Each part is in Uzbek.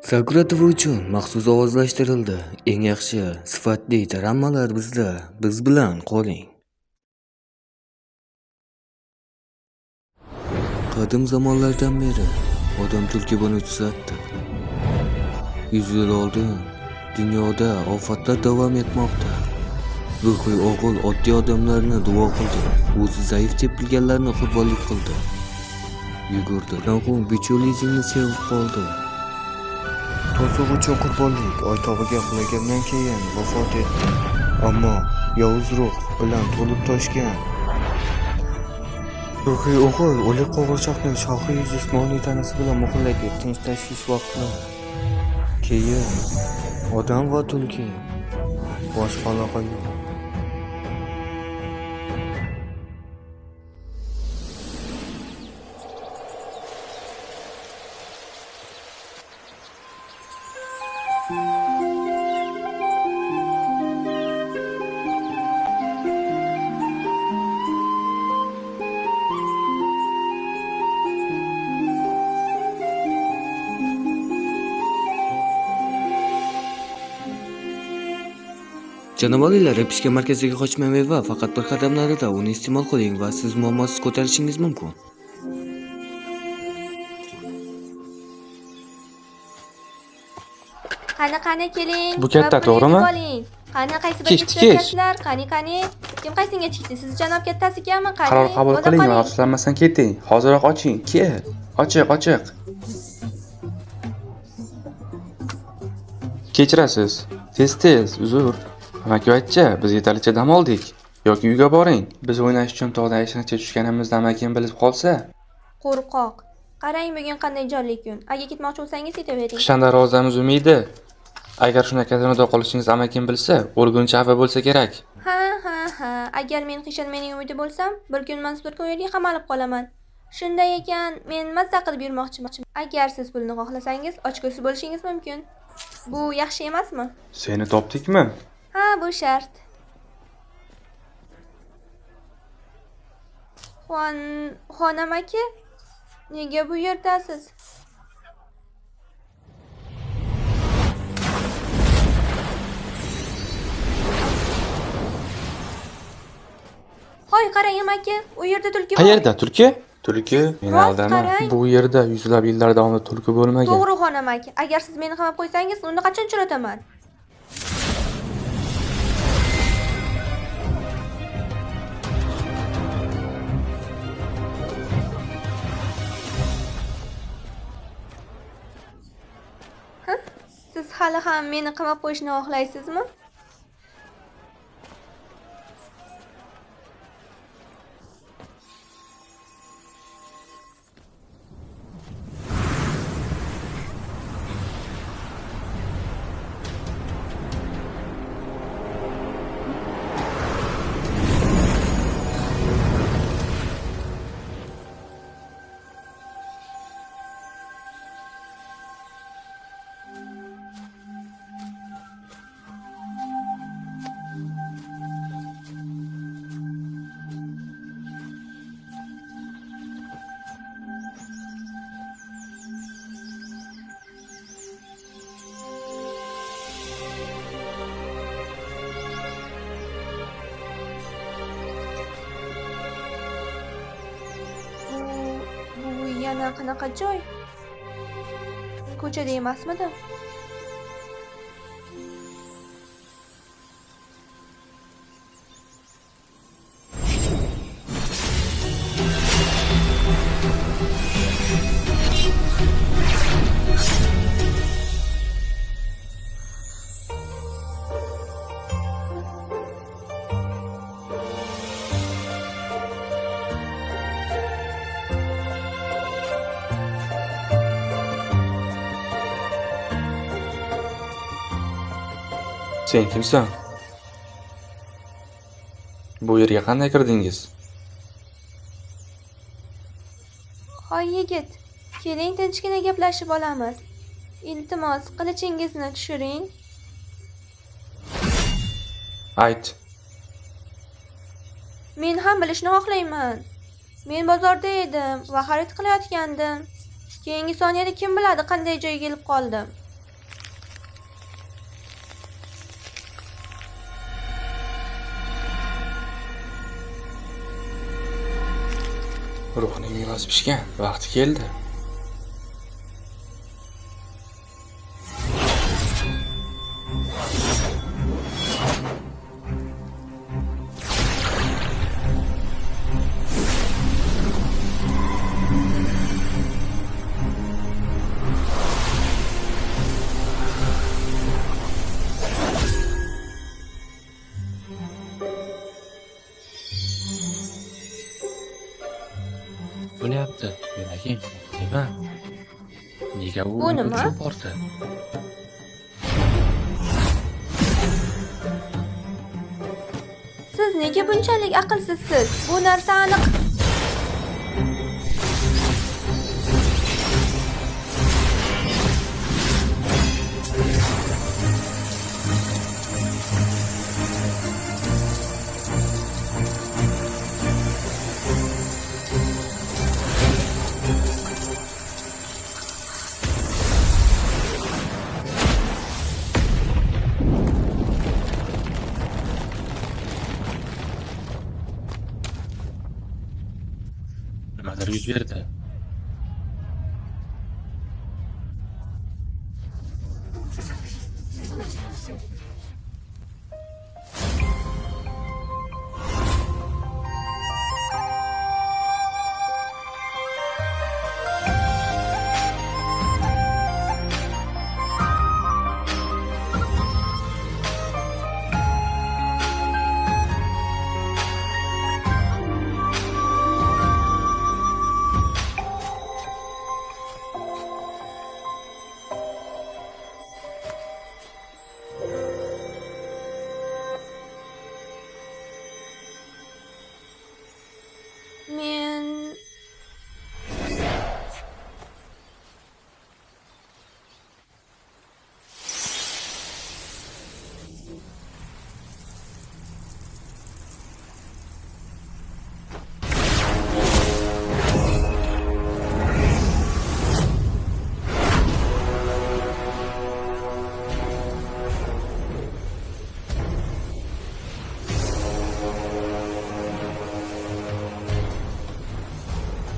Sakratuv uchun maxsus ovozlashtirildi. Eng yaxshi sifatli drammalar bizda. Biz bilan qoling. Qadim zamonlardan beri odam tulki buni tuzatdi. 100 yil oldin dunyoda ofatlar davom etmoqda. Ruhiy o'g'il oddiy odamlarni duo qildi. O'zi zaif tepilganlarni qurbonlik qildi. Yugurdi. Naqon bichulizmni sevib qoldi. To'siq uchun qurbonlik oytog'iga qulagandan keyin vafot etdi. Ammo yovuz ruh bilan to'lib toshgan ruhiy o'g'il o'lik qo'g'irchoqning shohiy jismoniy tanasi bilan muhrlagan tinch tashvish vaqtlar. Keyin odam va tulki boshqa aloqa yo'q. Janob olilar, repishka markaziga qochmang va faqat bir qadam narida uni iste'mol qiling va siz muammosiz ko'tarishingiz mumkin. Qani keling. Bu katta, to'g'rimi? Qani qaysi Kech, birga chiqasizlar? Qani. Kim qaysinga chiqdi? Siz janob kattasi ekanmi? Qani. Qaror qabul qiling va afsuslanmasdan keting. Hoziroq oching. Kel. Ochiq. Kechirasiz. Tez, uzr. Amakivachcha, biz yetarlicha dam oldik. Yoki uyga boring. Biz o'ynash uchun tog'da yashirincha tushganimizda amakim bilib qolsa. Qo'rqoq. Qarang, bugun qanday jonli kun. Agar ketmoqchi bo'lsangiz ketavering. Qishdan darvozamiz umidi. Agar shunday kazinoda qolishingiz amakim bilsa, o'lguncha avval bo'lsa kerak. Ha. Agar men qishan mening umidi bo'lsam, bir kun emas bir kun yerga qamalib qolaman. Shunday ekan, men mazza qilib yurmoqchiman. Agar siz pulni xohlasangiz, ochko'zi bo'lishingiz mumkin. Bu yaxshi emasmi? Seni topdikmi? Ha, bu shart. Xonam aka, nega bu yerdasiz? Hoy, qarang aka, u yerda tulki bor. Qayerda tulki? Tulki? Meni Rost aldama. qarang. Bu yerda yuzlab yillar davomida tulki bo'lmagan. To'g'ri xonam aka. Agar siz meni qamab qo'ysangiz, uni qachon chirataman? Siz hali ham meni qamab qo'yishni xohlaysizmi? Bu yana qanaqa joy? Ko'chada emasmidi? Sen kimsan? Bu yerga qanday kirdingiz? Hoy yigit, keling tinchgina gaplashib olamiz. Iltimos, qilichingizni tushiring. Ayt. Men ham bilishni xohlayman. Men bozorda edim va xarid qilayotgandim. Keyingi soniyada kim biladi qanday joyga kelib qoldim. Ruhning mevasi pishgan, vaqti keldi. Bo'lyapti, yuragim. Nima? Nega u Bu nima? uçib bordi? Siz nega bunchalik aqlsizsiz? Bu narsa aniq. Nimadir yuz berdi. Men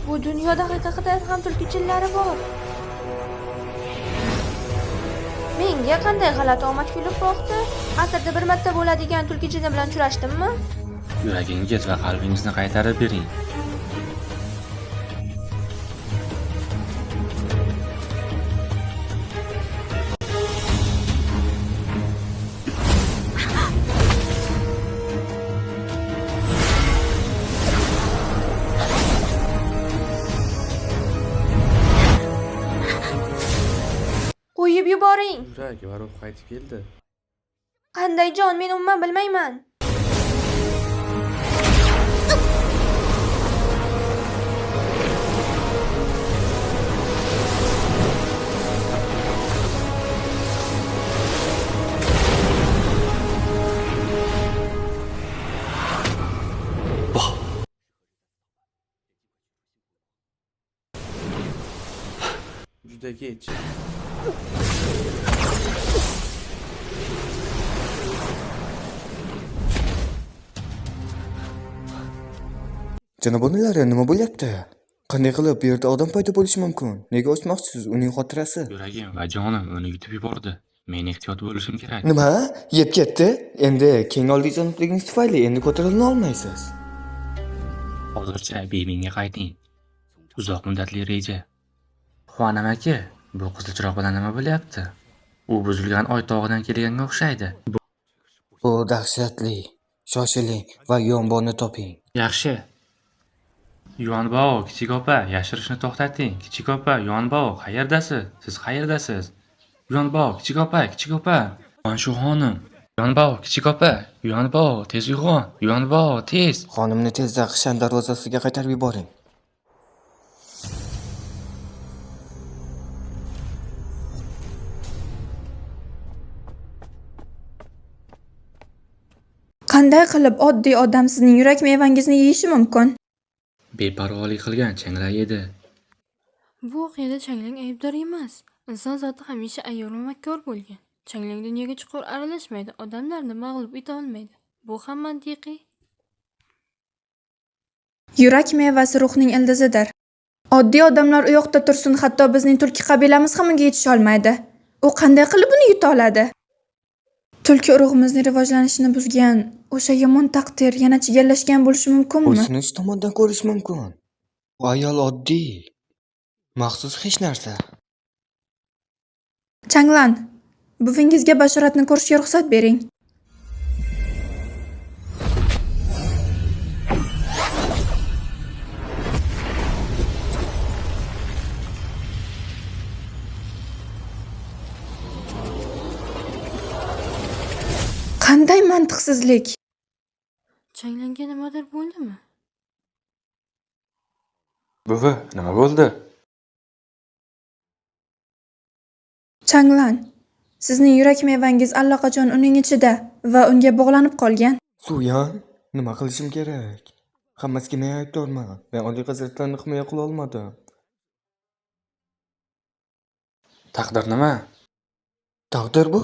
bu dunyoda haqiqatan ham tulkichillari bor. Menga qanday g'alati omad kulib boqdi? Asrda bir marta bo'ladigan tulkichini bilan uchrashdimmi? Yuragingiz va qalbingizni qaytarib bering. Qo'yib yuboring. Yurak va ruh qaytib keldi. Qanday jon, men umuman bilmayman. Juda kech. Janob onilari, nima bo'lyapti? Qanday qilib bu yerda odam paydo bo'lishi mumkin? Nega o'smoqchisiz uning xotirasi? Yuragim va jonim uni yutib yubordi. Men ehtiyot bo'lishim kerak. Nima? Yeb ketdi? Endi keng oldiy janobligingiz tufayli endi ko'tarilma olmaysiz. Hozircha beminga qayting. Uzoq muddatli reja. Xuanam aka, bu qizil chiroq bilan nima bo'lyapti? U buzilgan oy tog'idan kelganga o'xshaydi. Bu dahshatli. Shoshiling va yonbonni toping. Yaxshi. Yuanbao, kichik opa, yashirishni to'xtating. Kichik opa, Yuanbao, qayerdasiz? Siz qayerdasiz? Yuanbao, kichik opa, kichik opa. Shu xonim. Yuanbao, kichik opa. Yuanbao, tez uyg'on. Yuanbao, tez. Xonimni tezda qishan darvozasiga qaytarib yuboring. Qanday qilib oddiy odam sizning yurak mevangizni yeyishi mumkin? Beparvolik qilgan changlar edi. Bu voqeada Changlang aybdor emas. Inson zoti hamisha ayyor va makkor bo'lgan. Changlang dunyoga chuqur aralashmaydi, odamlarni mag'lub eta olmaydi. Bu ham mantiqiy. Yurak mevasi ruhning ildizidir. Oddiy odamlar u yoqda tursin, hatto bizning tulki qabilamiz ham unga yetisha olmaydi. U qanday qilib buni yuta oladi? Tulki urug'imizning rivojlanishini buzgan o'sha yomon taqdir yana chigallashgan bo'lishi mumkinmi? O'sinish tomondan ko'rish mumkin. Bu ayol oddiy, maxsus hech narsa. Changlan, buvingizga bashoratni ko'rishga ruxsat bering. Qanday mantiqsizlik? Changlanga nimadir bo'ldimi? Buvi, nima bo'ldi? Changlan, sizning yurak mevangiz allaqachon uning ichida va unga bog'lanib qolgan. Suyan, nima qilishim kerak? Hammasiga men aybdorman. Men Oliy hazratlarni himoya qila olmadim. Taqdir nima? Taqdir bu.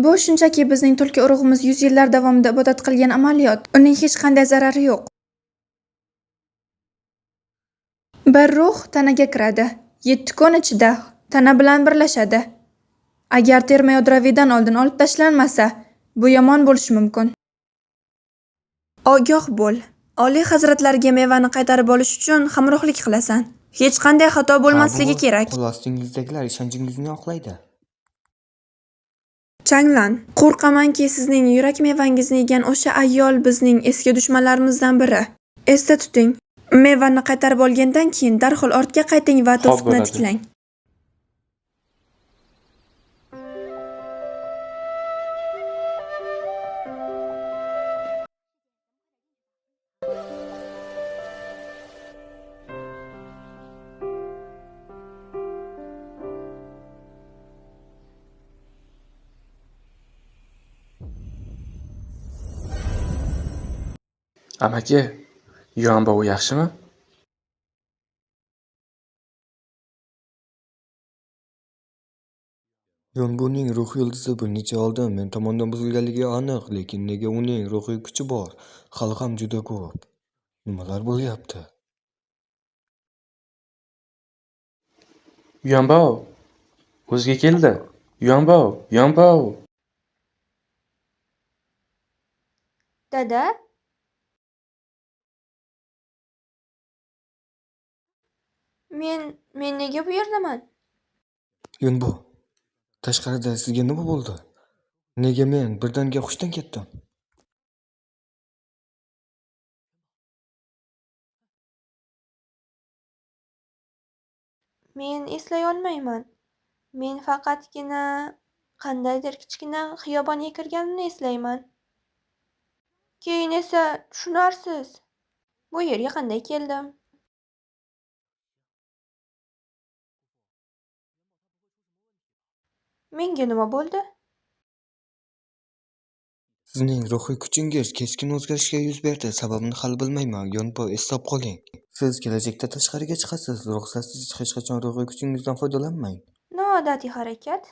Bu shunchaki bizning tulki urug'imiz 100 yillar davomida ibodat qilgan amaliyot. Uning hech qanday zarari yo'q. Bir ruh tanaga kiradi. 7 kun ichida tana bilan birlashadi. Agar terma yadrovidan oldin olib tashlanmasa, bu yomon bo'lishi mumkin. Ogoh bo'l. Oliy hazratlarga mevani qaytarib olish uchun hamrohlik qilasan. Hech qanday xato bo'lmasligi kerak. Qo'l ostingizdagilar ishonchingizni oqlaydi. Changlan, qo'rqamanki sizning yurak mevangizni yegan o'sha ayol bizning eski dushmanlarimizdan biri. Esda tuting, mevani qaytarib olgandan keyin darhol ortga qayting va to'siqni bo'ladi. tiklang. Amaki, Yuan bobo yaxshimi? Yonbuning ruh yulduzi bir necha yil oldin men tomonidan buzilganligi aniq, lekin nega uning ruhiy kuchi bor? Hali ham juda ko'p. Nimalar bo'lyapti? Yuan bobo o'ziga keldi. Yuan bobo. Dada? Men nega bu yerdaman? Yonbu, tashqarida sizga nima bo'ldi? Nega men birdaniga hushdan ketdim? Men eslay olmayman. Men faqatgina qandaydir kichkina xiyobonga kirganimni eslayman. Keyin esa tushunarsiz. Bu yerga qanday keldim? Menga nima bo'ldi? Sizning ruhiy kuchingiz keskin o'zgarishga yuz berdi. Sababini hali bilmayman. Yonbu, eslab qoling. Siz kelajakda tashqariga chiqasiz. Ruxsatsiz hech qachon ruhiy kuchingizdan foydalanmang. Noodatiy harakat.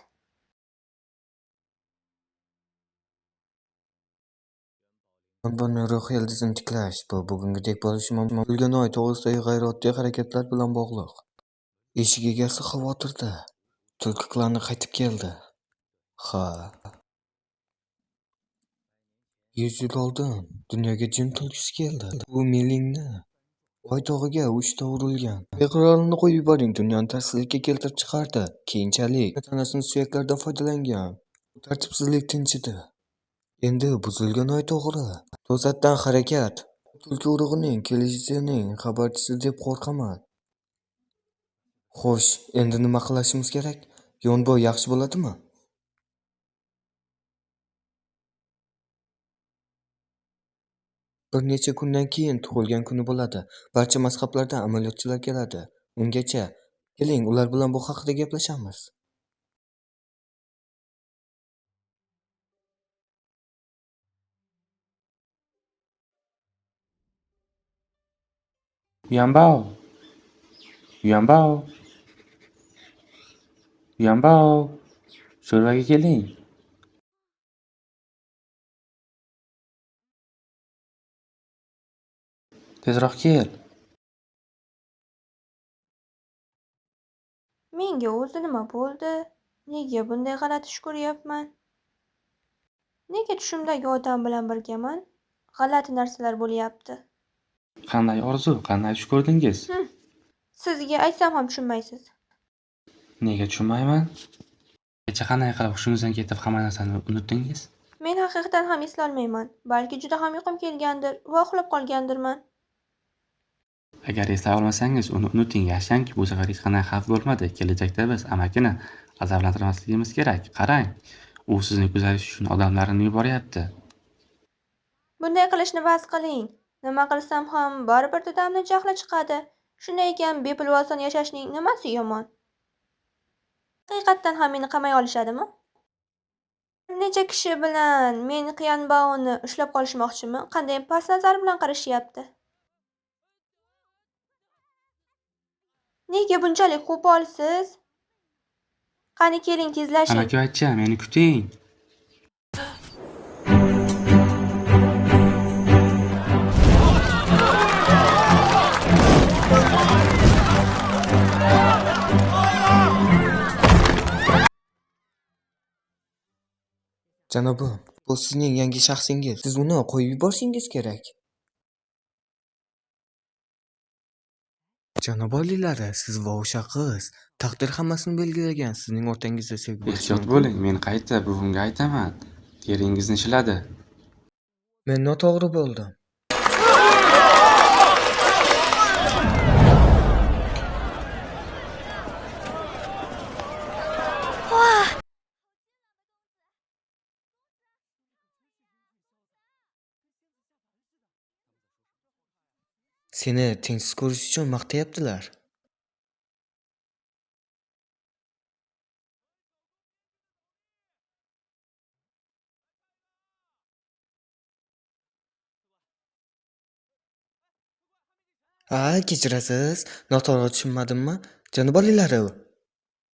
Yonbuning ruhiy ildizini tiklash bu bugungidek bo'lishi mumkin. Bo'lgan oy to'g'risidagi g'ayrioddiy harakatlar bilan bog'liq. Eshik egasi xavotirda. Tulki klani qaytib keldi. Ha. 100 yil oldin dunyoga jin tulkisi keldi. U Melingni Oy tog'iga 3 ta urilgan. Iqrorini qo'yib yuboring, dunyoni tarsizlikka keltirib chiqardi. Keyinchalik tanasining suyaklaridan foydalangan. Tartibsizlik tinchidi. Endi buzilgan oy to'g'ri. To'satdan harakat. Tulki urug'ining kelishining xabarchisi deb qo'rqaman. Xo'sh, endi nima qilishimiz kerak? Yonbo yaxshi bo'ladimi? Bir necha kundan keyin tug'ilgan kuni bo'ladi. Barcha mazhablardan amaliyotchilar keladi. Ungacha keling, ular bilan bu haqida gaplashamiz. Yuan bobo. Sho'rvaga keling. Tezroq kel. Menga o'zi nima bo'ldi? Nega bunday g'alati tush ko'ryapman? Nega tushimdagi odam bilan birgaman? G'alati narsalar bo'lyapti. Qanday orzu, qanday tush ko'rdingiz? Sizga aytsam ham tushunmaysiz. Nega tushunmayman? Kecha qanday qilib hushingizdan ketib hamma narsani unutdingiz? Men haqiqatan ham eslolmayman. Balki juda ham uyqum kelgandir va uxlab qolgandirman. Agar eslay olmasangiz, uni unuting. Yaxshiyamki, bu safar hech qanday xavf bo'lmadi. Kelajakda biz amakini azoblantirmasligimiz kerak. Qarang, u sizni kuzatish uchun odamlarini yuboryapti. Bunday qilishni bas qiling. Nima qilsam ham baribir dadamni jahli chiqadi. Shunday ekan bepilvosdan yashashning nimasi yomon? Haqiqatdan ham meni qamay olishadimi? Necha kishi bilan men Qiyanbaoni ushlab qolishmoqchimi? Qanday past nazar bilan qarashyapti? Nega bunchalik qo'polsiz? Qani keling tezlashing. Amakivachcha, meni kuting. Janobim, bu sizning yangi shaxsingiz. Siz uni qo'yib yuborishingiz kerak. Janob oliylari, siz va o'sha qiz taqdir hammasini belgilagan. Sizning o'rtangizda sevgi bo'lishi Ehtiyot mumkin. bo'ling, men qayta buvimga aytaman. Teringizni shiladi. Men noto'g'ri bo'ldim. Seni tengsiz ko'rish uchun maqtayaptilar. Kechirasiz. Noto'g'ri tushunmadimmi? Janob oliylari.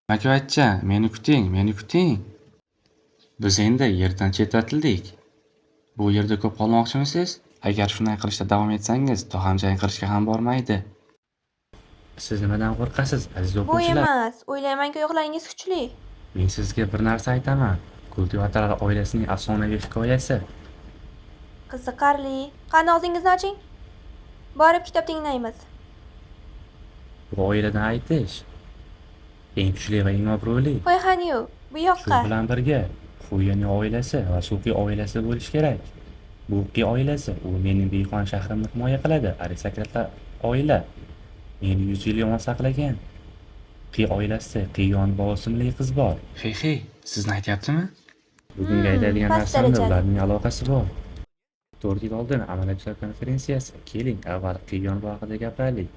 Amakivachcha, meni kuting. Biz endi yerdan chetlatildik. Bu yerda ko'p qolmoqchimisiz? Agar shunday qilishda davom etsangiz, tog'am jang qilishga ham bormaydi. Siz nimadan qo'rqasiz, aziz Bu o'quvchilar? emas. O'ylaymanki oyoqlaringiz kuchli. Men sizga bir narsa aytaman. Kultivatorlar oilasining afsonaviy hikoyasi. Qiziqarli. Qani og'zingizni oching. Borib kitob tinglaymiz. Bu oiladan aytish eng kuchli va eng obro'li. Qo'y Hanyu, bu Shu yoqqa. bilan birga Xuyanning oilasi va Suqi oilasi bo'lishi kerak. Bu Qi oilasi, u mening biyqon shahrimni himoya qiladi. Aristokratlar oila meni 100 yil yomon saqlagan. Qi oilasida Qiyonbo ismli qiz bor. Hey, sizni aytyaptimi? Bugungi aytadigan past narsamda darajali. ularning aloqasi bor. 4 yil oldin amaliyotchilar konferensiyasi. Keling, avval Qiyonbo haqida gapiraylik.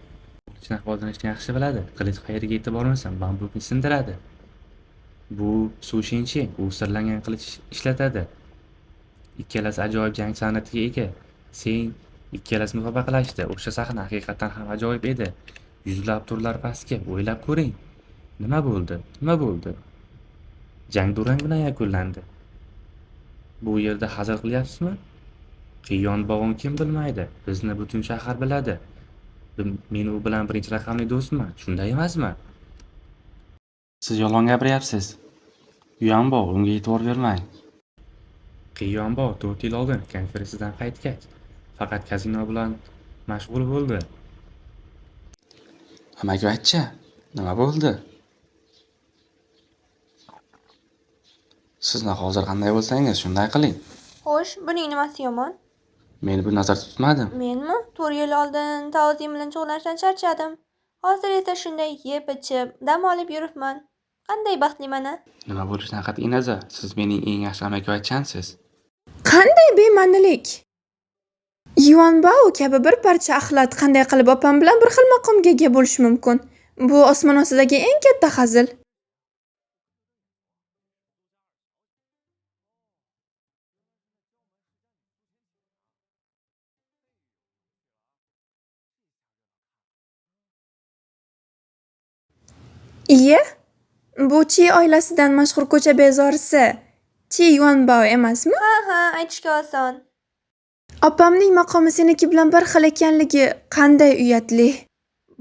Qilichni foydalanishni yaxshi biladi. Qilich qayerga yetib bormasa, bambukni sindiradi. Bu Su Shinshin, u sirlangan qilich ishlatadi. Ikkalasi ajoyib jang san'atiga ega. Sen ikkalasi musobaqalashdi. O'sha sahna haqiqatan ham ajoyib edi. Yuzlab turlar pastga o'ylab ko'ring. Nima bo'ldi? Jang durang bilan yakunlandi. Bu yerda hazil qilyapsizmi? Qiyonbog'on kim bilmaydi? Bizni butun shahar biladi. Men u bilan birinchi raqamli do'stman. Shunday emasmi? Siz yolg'on gapiryapsiz. Yuyanbo, unga e'tibor bermang. Qiyonbo 4 yil oldin konferensiyadan qaytgach, faqat kazino bilan mashg'ul bo'ldi. Amakivachcha, nima bo'ldi? Sizni hozir qanday bo'lsangiz, shunday qiling. Xo'sh, buning nimasi yomon? Men bu nazarda tutmadim. Menmi? 4 yil oldin Taozim bilan shug'ullanishdan charchadim. Hozir esa shunday yeb ichib, dam olib yuribman. Qanday baxtliman-a? Nima bo'lishidan qat'iy nazar, siz mening eng yaxshi amakivachchamsiz. Qanday bema'nilik? Yuanbao kabi bir parcha axlat qanday qilib opam bilan bir xil maqomga ega bo'lishi mumkin? Bu osmon ostidagi eng katta hazil. Iye, bu Chi oilasidan mashhur ko'cha bezorisi Chi Yuanbao emasmi? Ha, aytishga oson. Opamning maqomi seniki bilan bir xil ekanligi qanday uyatli.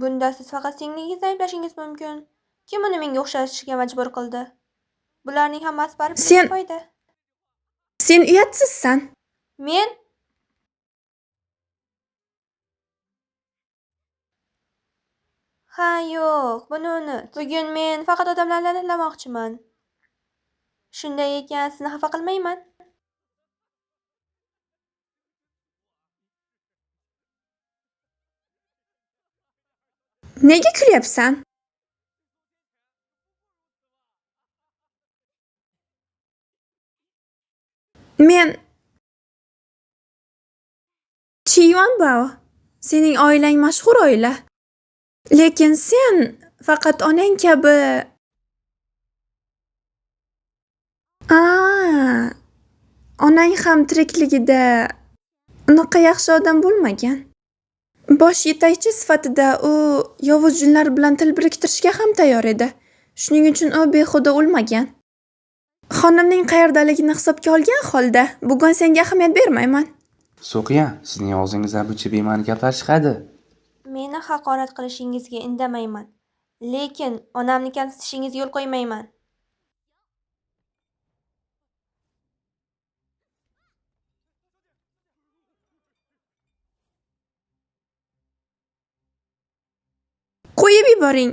Bunda siz faqat singlingizni ayblashingiz mumkin. Kim uni menga o'xshatishga majbur qildi? Bularning hammasi baribir Sen- foyda. Sen uyatsizsan. Men Ha, yo'q, buni unut. Bugun men faqat odamlarni tanlamoqchiman. Shunday ekan, sizni xafa qilmayman. Nega kulyapsan? Men Chiyuan Bao. Sening oilang mashhur oila. Lekin sen faqat onang kabi. Onang ham tirikligida unaqa yaxshi odam bo'lmagan. Bosh yetakchi sifatida u yovuz jinlar bilan til biriktirishga ham tayyor edi. Shuning uchun u behuda o'lmagan. Xonimning qayerdaligini hisobga olgan holda bugun senga ahamiyat bermayman. So'qiyan, sizning og'zingizdan buncha bema'ni gaplar chiqadi. Meni haqorat qilishingizga indamayman. Lekin onamni kamsitishingizga yo'l qo'ymayman. Qo'yib yuboring.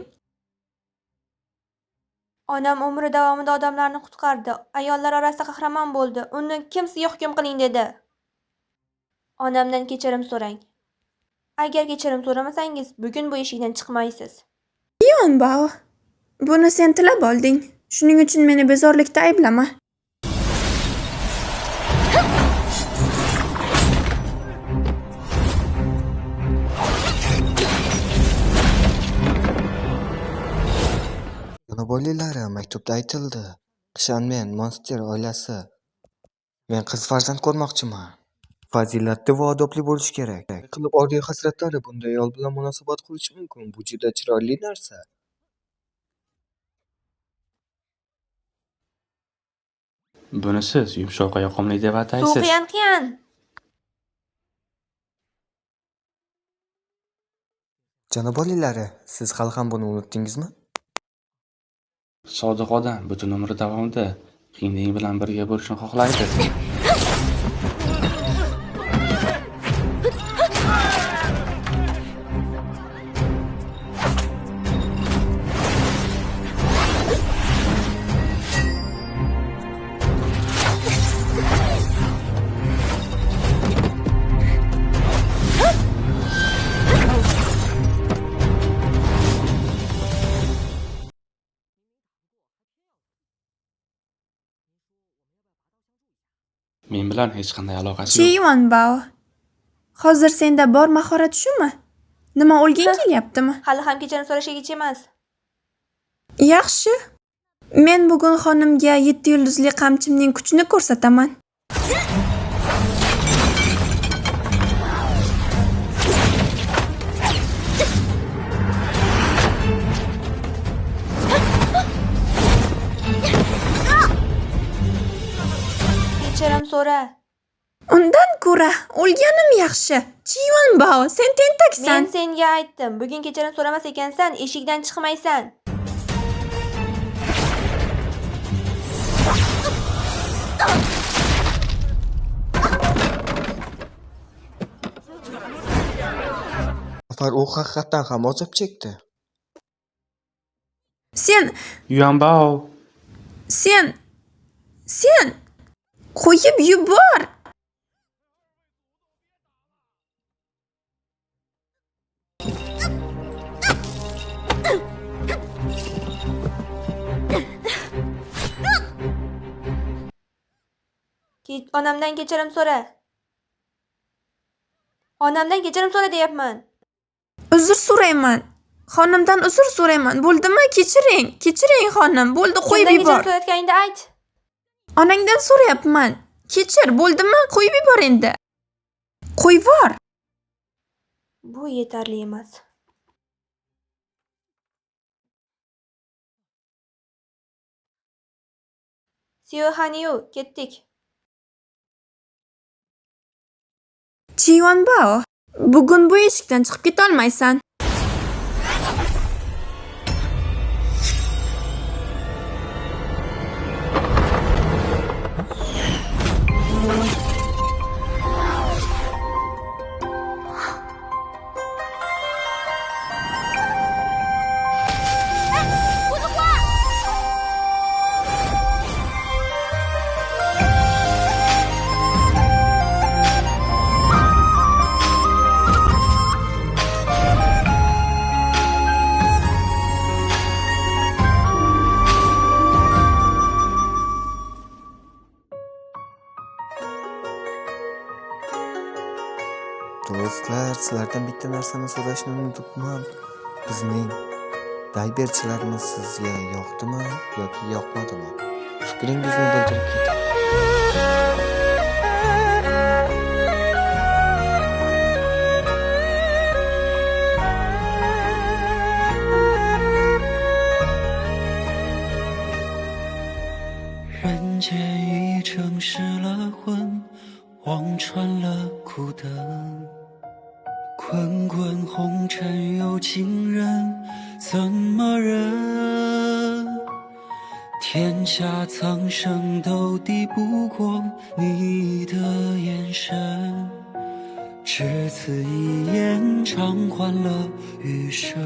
Onam umri davomida odamlarni qutqardi. Ayollar orasida qahramon bo'ldi. Uni kim sizga hukm qiling dedi. Onamdan kechirim so'rang. Agar kechirim so'ramasangiz, bugun bu eshikdan chiqmaysiz. Yuan Bao. Buni sen tilab olding. Shuning uchun meni bezorlikda ayblama. Janob oililari, maktubda aytildi. Qishanmen monster oilasi. Men qiz farzand ko'rmoqchiman. Fazilatli va odobli bo'lish kerak. Qilib oddiy hasratlari bunday ayol bilan munosabat qurish mumkin. Bu juda chiroyli narsa. Buni siz yumshoq yoqimli deb ataysiz. Suqiyan. Janob oililari, siz hali ham buni unutdingizmi? Sodiq odam butun umri davomida Xinding bilan birga bo'lishni xohlaydi. Men bilan hech qanday aloqasi yo'q. Chiyuan Bao. Hozir senda bor mahorat shumi? Nima o'lging kelyaptimi? Hali ham kechirim so'rashigacha emas. Yaxshi. Men bugun xonimga 7 yulduzli qamchimning kuchini ko'rsataman. Kechirim so'ra. Undan ko'ra o'lganim yaxshi. Chiyuan Bao, sen tentaksan. Men senga aytdim. Bugun kechirim so'ramas ekansan, eshikdan chiqmaysan. Safar u haqiqatdan ham azob chekdi. Sen Yuanbao, qo'yib yubor. Onamdan kechirim so'ra. Onamdan kechirim so'ra deyapman. Uzr so'rayman. Xonimdan uzr so'rayman. Bo'ldimi? Kechiring xonim. Bo'ldi, qo'yib Kimdan yubor. kechirim so'rayotganingda ayt. Onangdan so'rayapman. Kechir, bo'ldimi? Qo'yib yubor endi. Qo'yvor. Bu yetarli emas. Siyo Haniyu, ketdik. Chiyonbao, bugun bu eshikdan chiqib ketolmaysan. Do'stlar, sizlardan bitta narsani so'rashni unutibman. Bizning dayberchilarimiz sizga yoqdimi yoki yoqmadimi? Fikringizni bildirib keting.人间已城失了魂，望穿了苦灯。滚滚红尘有情人，怎么忍？天下苍生都抵不过你的眼神，只此一眼，偿还了余生。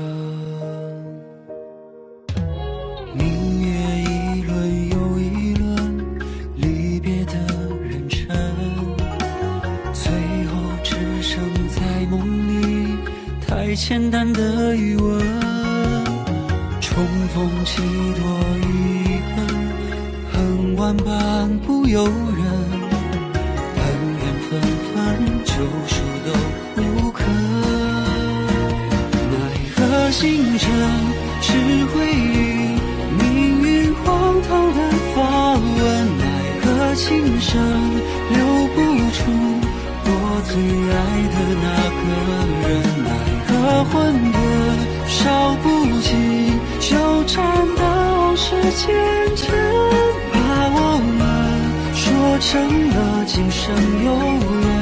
明月一轮又一轮，离别的人生，最后只剩在梦里太浅淡的余温。重逢几多遗恨，恨万般不由人，恩怨纷纷，救赎都不可。奈何星辰只回忆命运荒唐的发问，奈何情深留不住我最爱的那个人，奈何魂魄烧不尽纠缠的往事缱绻，把我们说成了今生有缘。